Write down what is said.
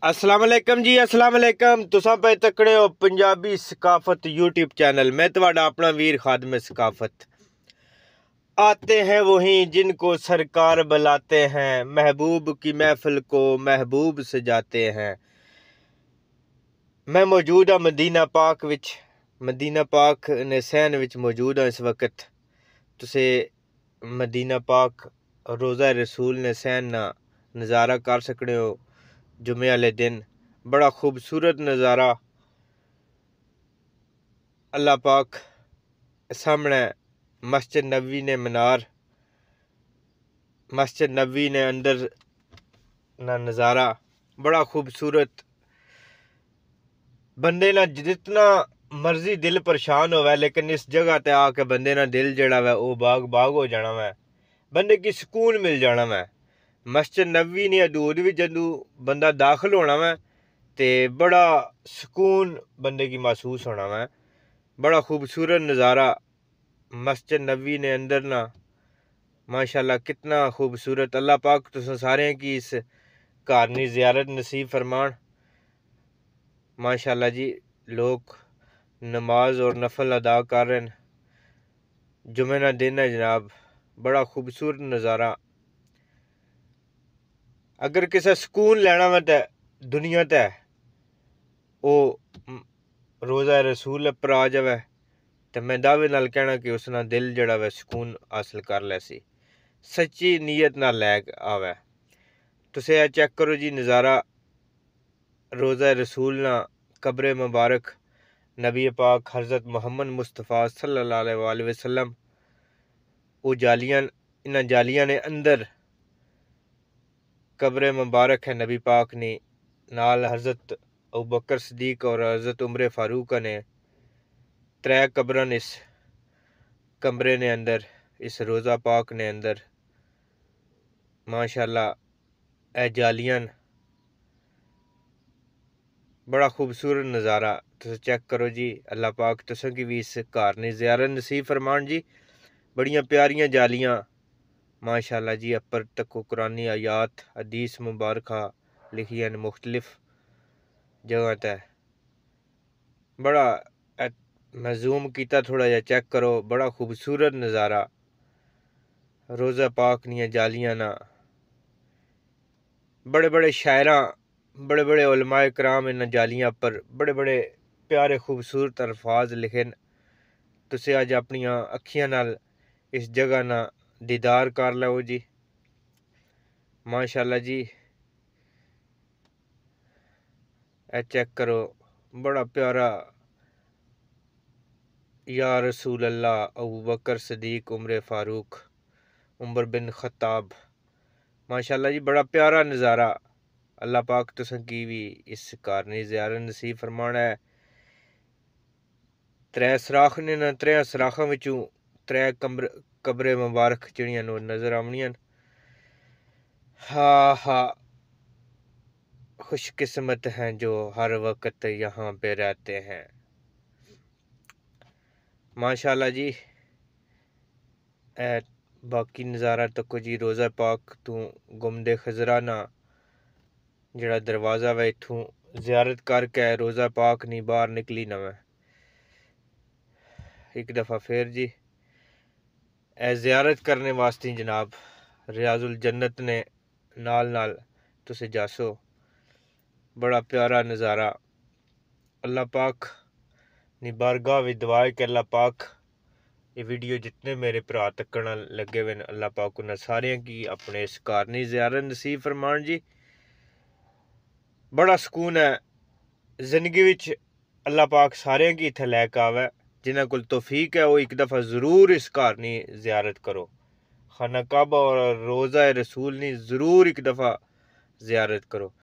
अस्सलाम वालेकुम जी, अस्सलाम वालेकुम। तुसां पे तकड़े हो पंजाबी सकाफत यूट्यूब चैनल। मैं तुम्हारा अपना वीर खादम सकाफत। आते हैं वहीं जिनको सरकार बुलाते हैं, महबूब की महफिल को महबूब सजाते हैं। मैं मौजूद हाँ मदीना पाक विच, मदीना पाक ने सहन विच मौजूद हाँ इस वक्त। तुसे मदीना पाक रोज़ा रसूल ने सहन ना नज़ारा कर सकते हो। जुमे वाले दिन बड़ा खूबसूरत नज़ारा अल्लाह पाक सामने मस्जिद नबी ने मीनार, मस्जिद नबी ने अंदर ना नज़ारा बड़ा खूबसूरत। बंदे ना जितना मर्जी दिल परेशान होवे, लेकिन इस जगह ते आके बंदे ना दिल जड़ा वै वो बाग बाग हो जाना वै, बंदे की सुकून मिल जाना वै। मस्जिद नबी ने हदूद भी जदू बंदा दाखिल होना वै ते बड़ा सुकून बंदे की महसूस होना वै। बड़ा खूबसूरत नज़ारा मस्जिद नबी ने अंदर ना, माशाल्लाह कितना खूबसूरत। अल्लाह पाक तुसां सारें की इस घर दी ज़ियारत नसीब फरमान। माशाल्लाह जी, लोग नमाज और नफल अदा कर रहे हैं। जुमे ना दिन है जनाब, बड़ा खूबसूरत नज़ारा। अगर किसी सुकून लेना वा ते दुनिया ते वो रोज़ा रसूल पर आ जावे ते मैं दावे नाल कहना कि उसना दिल जड़ा वे सुकून हासिल कर लैसी, सच्ची नीयत नाल लै आवे। तुसे आ चेक करो जी नज़ारा रोज़ा रसूल ना कब्र मुबारक नबी पाक हज़रत मोहम्मद मुस्तफ़ा सल्लल्लाहु अलैहि वसल्लम, वो जालियां, इन जालियां ने अंदर कब्र मुबारक है नबी पाक ने, नाल हज़रत अबू बकर सदीक और हज़रत उमर फारूक ने त्रै कब्रन इस कमरे ने अंदर, इस रोज़ा पाक ने अंदर। माशाल्लाह ए जालियां बड़ा खूबसूरत नज़ारा। तुस चेक करो जी। अल्लाह पाक तुसें की भी इस घर ने ज़ियारत नसीब फरमान जी। बड़ियां प्यारियां जालियां माशाल्लाह जी। अपर तक कुरानी आयात हदीस मुबारका लिखियां न मुख्तलिफ जगह ते। बड़ा मैं जूम किया थोड़ा जा, चेक करो, बड़ा खूबसूरत नज़ारा। रोज़ा पाक निया जालियां ना, बड़े बड़े शायरां, बड़े बड़े उलमाए कराम इन जालियां पर बड़े बड़े प्यारे खूबसूरत अल्फाज लिखे न। तुसे अज अपनियां अखियां नाल इस जगह ना दीदार कर लो जी। माशाल्लाह जी, ए चेक करो, बड़ा प्यारा। या रसूल अल्लाह, अबू बकर सदीक, उमर फारूक, उमर बिन खत्ताब। माशाल्लाह जी, बड़ा प्यारा नज़ारा। अल्लाह पाक तुसें की भी इस घर दी ज़ियारत नसीब फरमाना है। त्रै सराख ने न, त्रै सराखां विचों त्रै कब्रे मुबारक जड़ियां नज़र आवनियां न। हा खुशकिस्मत हैं जो हर वक्त यहाँ पे रहते हैं। माशाल्लाह जी, ए बाकी नज़ारा तको जी। रोज़ा पाक तू गुमदे खजरा ना जड़ा दरवाज़ा वा, इत्थों ज़ियारत करके रोज़ा पाक नहीं बाहर निकली ना मैं एक दफ़ा फिर जी। ए ज़ियारत करने वास्ते जनाब रियाजुल जन्नत ने नाल नाल तुसे जासो। बड़ा प्यारा नज़ारा। अल्लाह पाक नी बारगाह विच दुआ है कि अल्लाह पाक ये वीडियो जितने मेरे भरा तकन लगे हुए न, अल्लाह पाक उन्हें सारियां की अपने इस घर दी ज़ियारत नसीब फरमान जी। बड़ा सुकून है जिंदगी विच। अल्लाह पाक सारियां की इत्थे लैके आवे। जिन्हां कोल तौफीक है वो एक दफ़ा ज़रूर इस घर दी ज़ियारत करो। खाना काबा और रोज़ा रसूल नी ज़रूर एक दफ़ा ज़ियारत करो।